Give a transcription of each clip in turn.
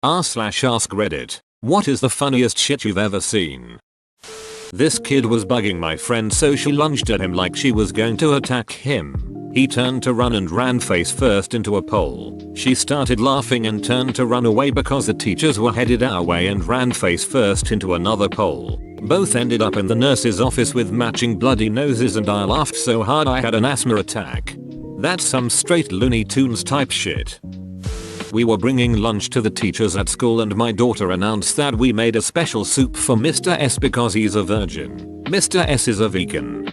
r/ask Reddit. What is the funniest shit you've ever seen? This kid was bugging my friend, so she lunged at him like she was going to attack him. He turned to run and ran face first into a pole. She started laughing and turned to run away because the teachers were headed our way and ran face first into another pole. Both ended up in the nurse's office with matching bloody noses, and I laughed so hard I had an asthma attack. That's some straight Looney Tunes type shit. We were bringing lunch to the teachers at school and my daughter announced that we made a special soup for Mr. S because he's a virgin. Mr. S is a vegan.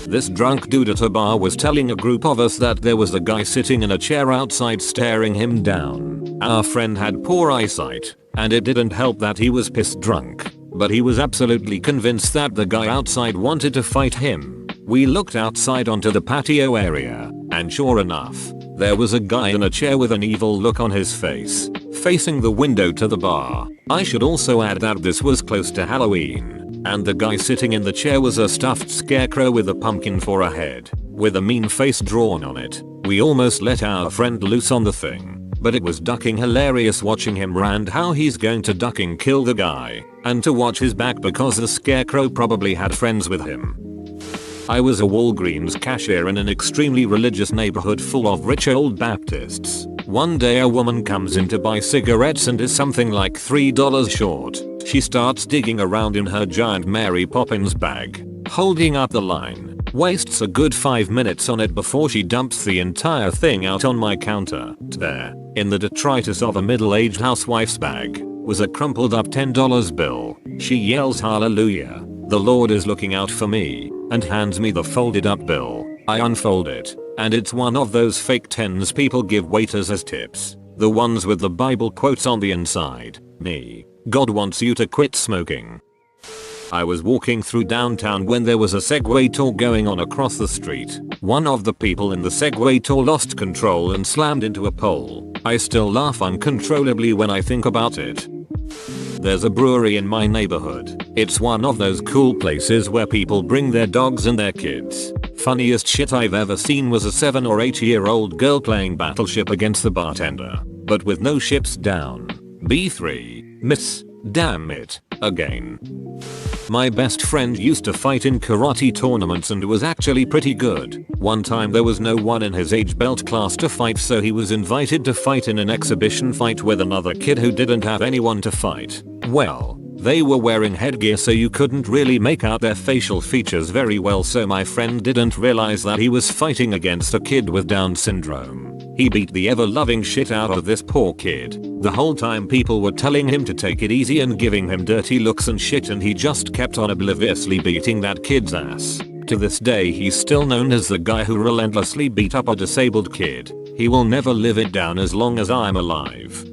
This drunk dude at a bar was telling a group of us that there was a guy sitting in a chair outside staring him down. Our friend had poor eyesight, and it didn't help that he was pissed drunk, but he was absolutely convinced that the guy outside wanted to fight him. We looked outside onto the patio area, and sure enough, there was a guy in a chair with an evil look on his face, facing the window to the bar. I should also add that this was close to Halloween, and the guy sitting in the chair was a stuffed scarecrow with a pumpkin for a head, with a mean face drawn on it. We almost let our friend loose on the thing, but it was ducking hilarious watching him rant how he's going to ducking kill the guy, and to watch his back because the scarecrow probably had friends with him. I was a Walgreens cashier in an extremely religious neighborhood full of rich old Baptists. One day a woman comes in to buy cigarettes and is something like $3 short. She starts digging around in her giant Mary Poppins bag, holding up the line, wastes a good 5 minutes on it before she dumps the entire thing out on my counter. There, in the detritus of a middle-aged housewife's bag, was a crumpled up $10 bill. She yells hallelujah, the Lord is looking out for me, and hands me the folded up bill. I unfold it, and it's one of those fake tens people give waiters as tips. The ones with the Bible quotes on the inside. Me. God wants you to quit smoking. I was walking through downtown when there was a Segway tour going on across the street. One of the people in the Segway tour lost control and slammed into a pole. I still laugh uncontrollably when I think about it. There's a brewery in my neighborhood. It's one of those cool places where people bring their dogs and their kids. Funniest shit I've ever seen was a 7 or 8 year old girl playing Battleship against the bartender, but with no ships down. B3, miss, damn it, again. My best friend used to fight in karate tournaments and was actually pretty good. One time there was no one in his age belt class to fight, so he was invited to fight in an exhibition fight with another kid who didn't have anyone to fight. Well, they were wearing headgear so you couldn't really make out their facial features very well, so my friend didn't realize that he was fighting against a kid with Down syndrome. He beat the ever-loving shit out of this poor kid. The whole time people were telling him to take it easy and giving him dirty looks and shit, and he just kept on obliviously beating that kid's ass. To this day he's still known as the guy who relentlessly beat up a disabled kid. He will never live it down as long as I'm alive.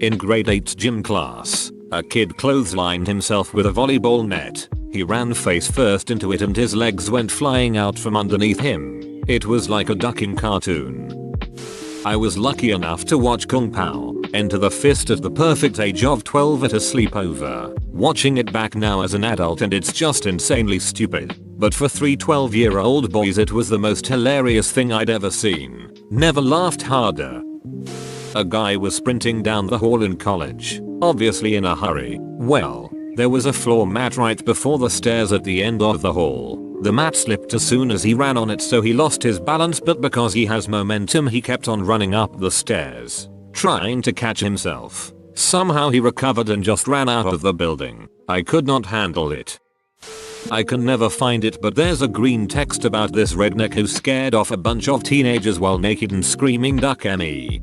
In grade 8 gym class, a kid clotheslined himself with a volleyball net. He ran face first into it and his legs went flying out from underneath him. It was like a ducking cartoon. I was lucky enough to watch Kung Pao Enter the Fist at the perfect age of 12 at a sleepover. Watching it back now as an adult and it's just insanely stupid. But for 3 12-year-old boys it was the most hilarious thing I'd ever seen. Never laughed harder. A guy was sprinting down the hall in college, obviously in a hurry. Well, there was a floor mat right before the stairs at the end of the hall. The mat slipped as soon as he ran on it, so he lost his balance, but because he has momentum he kept on running up the stairs, trying to catch himself. Somehow he recovered and just ran out of the building. I could not handle it. I can never find it, but there's a green text about this redneck who scared off a bunch of teenagers while naked and screaming "Duck me."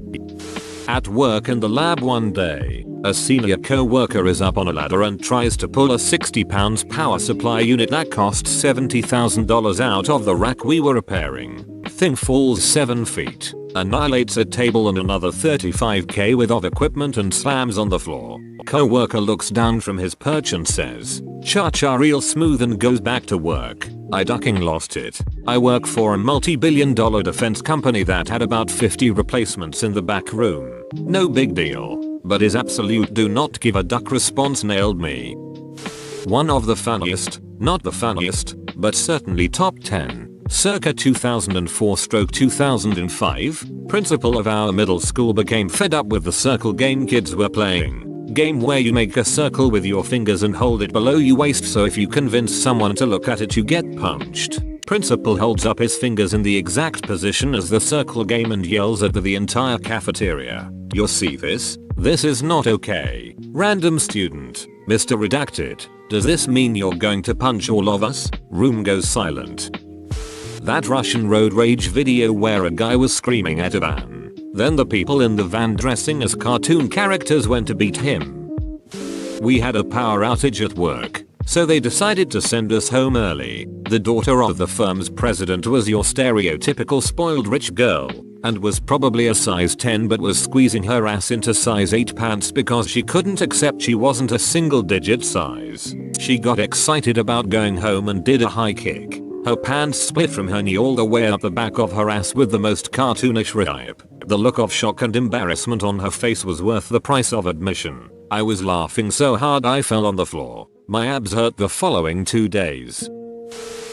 At work in the lab one day, a senior co-worker is up on a ladder and tries to pull a 60 pounds power supply unit that cost $70,000 out of the rack we were repairing. Thing falls 7 feet, annihilates a table and another $35k worth of equipment and slams on the floor. Co-worker looks down from his perch and says, "Cha-cha real smooth," and goes back to work. I ducking lost it. I work for a multi-billion-dollar defense company that had about 50 replacements in the back room. No big deal, but his absolute do not give a duck response nailed me. One of the funniest, not the funniest, but certainly top 10 Circa 2004-2005, principal of our middle school became fed up with the circle game kids were playing. Game where you make a circle with your fingers and hold it below your waist, so if you convince someone to look at it you get punched. Principal holds up his fingers in the exact position as the circle game and yells at the entire cafeteria. "You see this? This is not okay." Random student. "Mr. Redacted, does this mean you're going to punch all of us?" Room goes silent. That Russian road rage video where a guy was screaming at a van. Then the people in the van dressing as cartoon characters went to beat him. We had a power outage at work, so they decided to send us home early. The daughter of the firm's president was your stereotypical spoiled rich girl, and was probably a size 10 but was squeezing her ass into size 8 pants because she couldn't accept she wasn't a single digit size. She got excited about going home and did a high kick. Her pants split from her knee all the way up the back of her ass with the most cartoonish rip. The look of shock and embarrassment on her face was worth the price of admission. I was laughing so hard I fell on the floor. My abs hurt the following 2 days.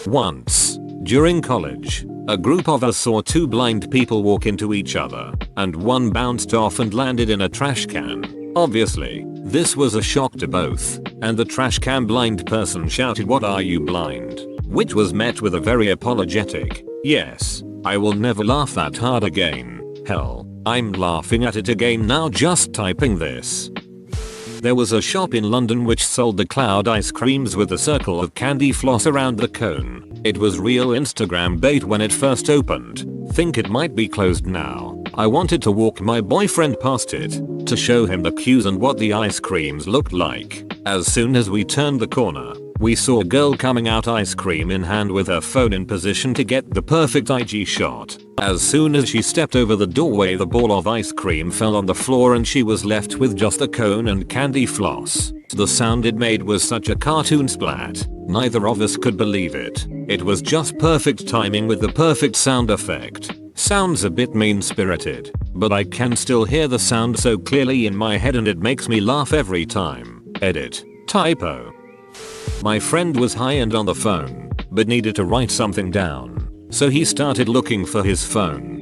Once, during college, a group of us saw 2 blind people walk into each other, and one bounced off and landed in a trash can. Obviously, this was a shock to both, and the trash can blind person shouted, "What are you, blind?" Which was met with a very apologetic, "Yes, I will never laugh that hard again." Hell, I'm laughing at it again now just typing this. There was a shop in London which sold the cloud ice creams with a circle of candy floss around the cone. It was real Instagram bait when it first opened. Think it might be closed now. I wanted to walk my boyfriend past it to show him the cues and what the ice creams looked like. As soon as we turned the corner, we saw a girl coming out ice cream in hand with her phone in position to get the perfect IG shot. As soon as she stepped over the doorway, the ball of ice cream fell on the floor and she was left with just the cone and candy floss. The sound it made was such a cartoon splat. Neither of us could believe it. It was just perfect timing with the perfect sound effect. Sounds a bit mean-spirited, but I can still hear the sound so clearly in my head and it makes me laugh every time. Edit. Typo. My friend was high and on the phone, but needed to write something down, so he started looking for his phone.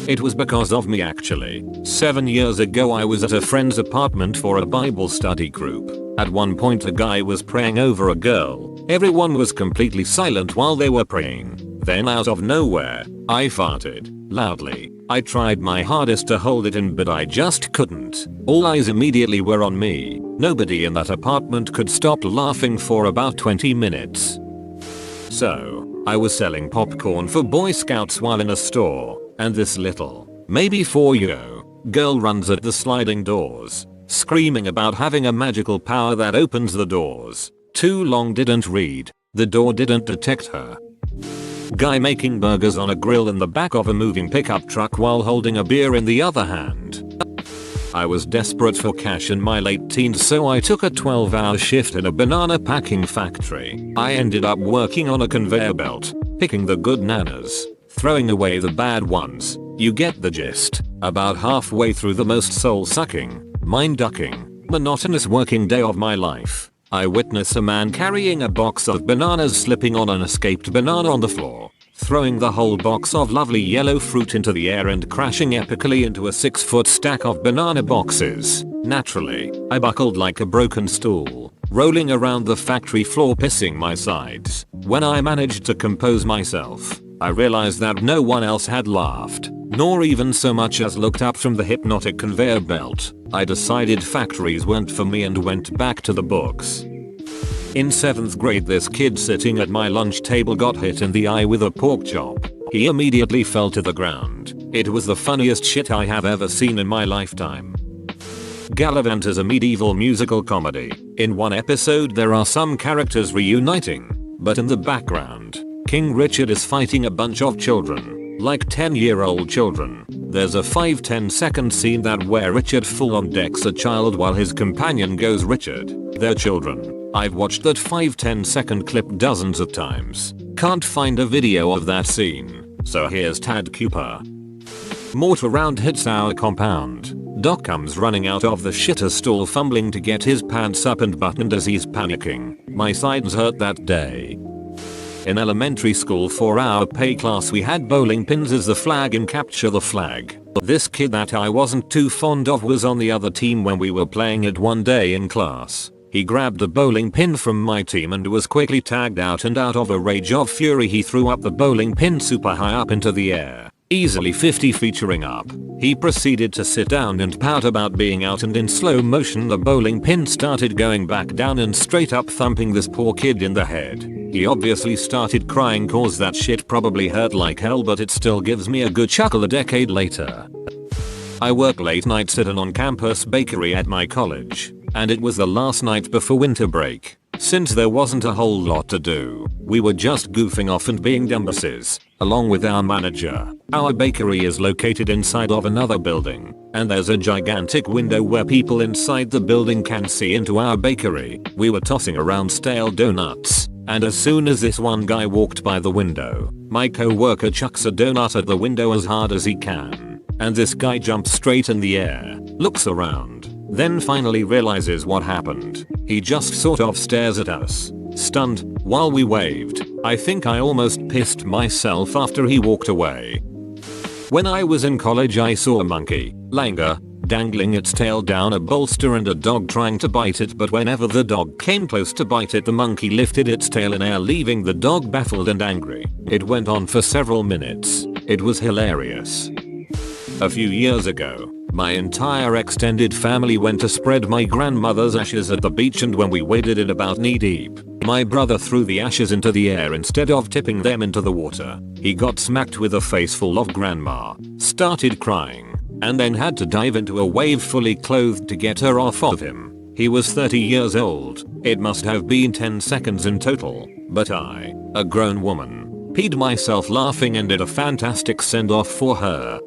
It was because of me actually. 7 years ago I was at a friend's apartment for a Bible study group. At one point a guy was praying over a girl. Everyone was completely silent while they were praying. Then out of nowhere, I farted loudly. I tried my hardest to hold it in but I just couldn't. All eyes immediately were on me. Nobody in that apartment could stop laughing for about 20 minutes. So, I was selling popcorn for Boy Scouts while in a store, and this little, maybe 4-year-old girl runs at the sliding doors, screaming about having a magical power that opens the doors. Too long didn't read. The door didn't detect her. Guy making burgers on a grill in the back of a moving pickup truck while holding a beer in the other hand. I was desperate for cash in my late teens, so I took a 12-hour shift in a banana packing factory. I ended up working on a conveyor belt, picking the good nanas, throwing away the bad ones. You get the gist. About halfway through the most soul-sucking, mind-ducking, monotonous working day of my life, I witness a man carrying a box of bananas slipping on an escaped banana on the floor, throwing the whole box of lovely yellow fruit into the air and crashing epically into a 6-foot stack of banana boxes. Naturally, I buckled like a broken stool, rolling around the factory floor pissing my sides. When I managed to compose myself, I realized that no one else had laughed, nor even so much as looked up from the hypnotic conveyor belt. I decided factories weren't for me and went back to the books. In 7th grade, this kid sitting at my lunch table got hit in the eye with a pork chop. He immediately fell to the ground. It was the funniest shit I have ever seen in my lifetime. Gallivant is a medieval musical comedy. In one episode there are some characters reuniting, but in the background, King Richard is fighting a bunch of children, like 10-year-old children. There's a 5-10 second scene that where Richard full on decks a child while his companion goes, "Richard, they're children." I've watched that 5-10 second clip dozens of times. Can't find a video of that scene, so here's Tad Cooper. Mortar round hits our compound. Doc comes running out of the shitter stall fumbling to get his pants up and buttoned as he's panicking. My sides hurt that day. In elementary school for our PE class we had bowling pins as the flag in Capture the Flag. This kid that I wasn't too fond of was on the other team when we were playing it one day in class. He grabbed the bowling pin from my team and was quickly tagged out, and out of a rage of fury he threw up the bowling pin super high up into the air, easily 50 featuring up. He proceeded to sit down and pout about being out, and in slow motion the bowling pin started going back down and straight up thumping this poor kid in the head. He obviously started crying cause that shit probably hurt like hell, but it still gives me a good chuckle a decade later. I work late nights at an on-campus bakery at my college, and it was the last night before winter break. Since there wasn't a whole lot to do, we were just goofing off and being dumbasses, along with our manager. Our bakery is located inside of another building, and there's a gigantic window where people inside the building can see into our bakery. We were tossing around stale donuts, and as soon as this one guy walked by the window, my co-worker chucks a donut at the window as hard as he can, and this guy jumps straight in the air, looks around, then finally realizes what happened. He just sort of stares at us, stunned, while we waved. I think I almost pissed myself after he walked away. When I was in college I saw a monkey, Langer, dangling its tail down a bolster and a dog trying to bite it, but whenever the dog came close to bite it the monkey lifted its tail in air, leaving the dog baffled and angry. It went on for several minutes. It was hilarious. A few years ago, my entire extended family went to spread my grandmother's ashes at the beach, and when we waded in about knee deep, my brother threw the ashes into the air instead of tipping them into the water. He got smacked with a face full of grandma, started crying, and then had to dive into a wave fully clothed to get her off of him. He was 30 years old. It must have been 10 seconds in total, but I, a grown woman, peed myself laughing and did a fantastic send-off for her.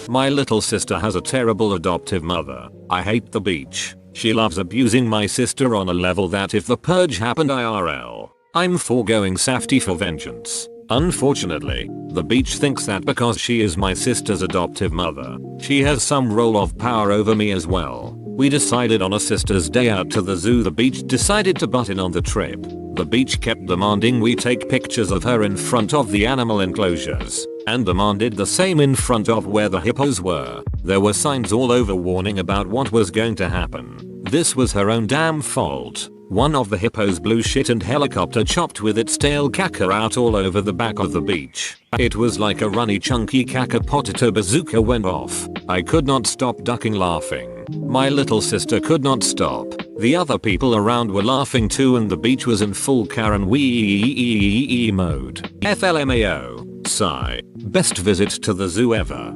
My little sister has a terrible adoptive mother. I hate the beach. She loves abusing my sister on a level that if the purge happened IRL, I'm foregoing safety for vengeance. Unfortunately, the beach thinks that because she is my sister's adoptive mother, she has some role of power over me as well. We decided on a sister's day out to the zoo. The beach decided to butt in on the trip. The beach kept demanding we take pictures of her in front of the animal enclosures, and demanded the same in front of where the hippos were. There were signs all over warning about what was going to happen. This was her own damn fault. One of the hippos blew shit and helicopter chopped with its tail caca out all over the back of the beach. It was like a runny chunky caca potato bazooka went off. I could not stop ducking laughing. My little sister could not stop. The other people around were laughing too, and the beach was in full Karen wee mode. FLMAO. Sigh. Best visit to the zoo ever.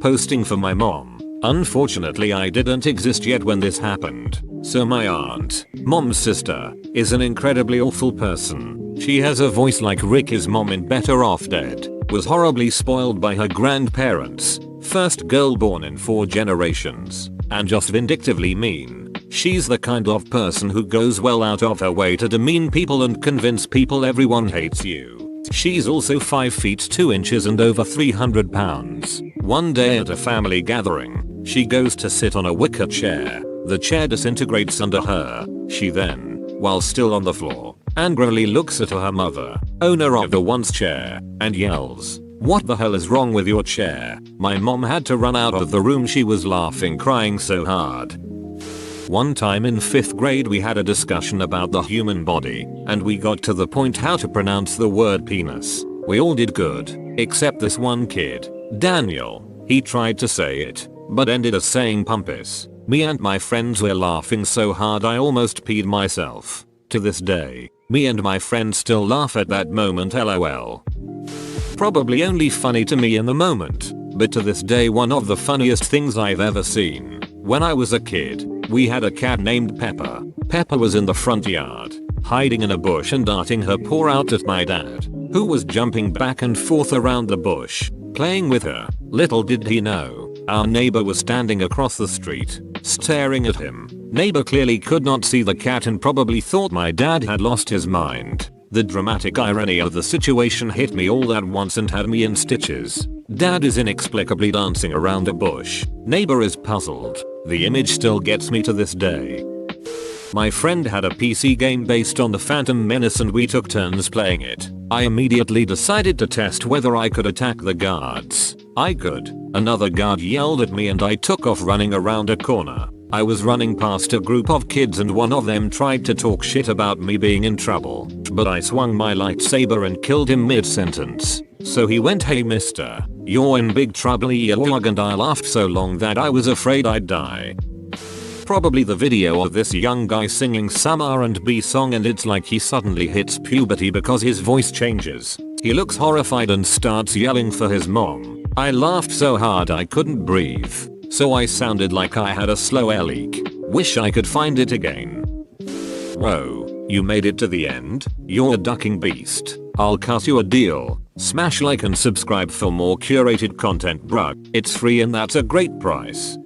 Posting for my mom. Unfortunately I didn't exist yet when this happened, so my aunt, mom's sister, is an incredibly awful person. She has a voice like Ricky's mom in Better Off Dead, was horribly spoiled by her grandparents, first girl born in 4 generations, and just vindictively mean. She's the kind of person who goes well out of her way to demean people and convince people everyone hates you. She's also 5 feet 2 inches and over 300 pounds. One day at a family gathering, she goes to sit on a wicker chair. The chair disintegrates under her. She then, while still on the floor, angrily looks at her mother, owner of the once chair, and yells, "What the hell is wrong with your chair?" My mom had to run out of the room. She was laughing, crying so hard. One time in 5th grade we had a discussion about the human body, and we got to the point how to pronounce the word penis. We all did good, except this one kid, Daniel. He tried to say it, but ended up saying pumpis. Me and my friends were laughing so hard I almost peed myself. To this day, me and my friends still laugh at that moment, lol. Probably only funny to me in the moment, but to this day one of the funniest things I've ever seen. When I was a kid, we had a cat named Pepper. Pepper was in the front yard, hiding in a bush and darting her paw out at my dad, who was jumping back and forth around the bush, playing with her. Little did he know, our neighbor was standing across the street, staring at him. Neighbor clearly could not see the cat and probably thought my dad had lost his mind. The dramatic irony of the situation hit me all at once and had me in stitches. Dad is inexplicably dancing around a bush. Neighbor is puzzled. The image still gets me to this day. My friend had a PC game based on the Phantom Menace and we took turns playing it. I immediately decided to test whether I could attack the guards. I could. Another guard yelled at me and I took off running around a corner. I was running past a group of kids and one of them tried to talk shit about me being in trouble. But I swung my lightsaber and killed him mid-sentence. So he went, "Hey mister, you're in big trouble," and I laughed so long that I was afraid I'd die. Probably the video of this young guy singing some R&B song and it's like he suddenly hits puberty because his voice changes. He looks horrified and starts yelling for his mom. I laughed so hard I couldn't breathe. So I sounded like I had a slow air leak. Wish I could find it again. Whoa, you made it to the end? You're a ducking beast. I'll cut you a deal. Smash like and subscribe for more curated content, bruh. It's free and that's a great price.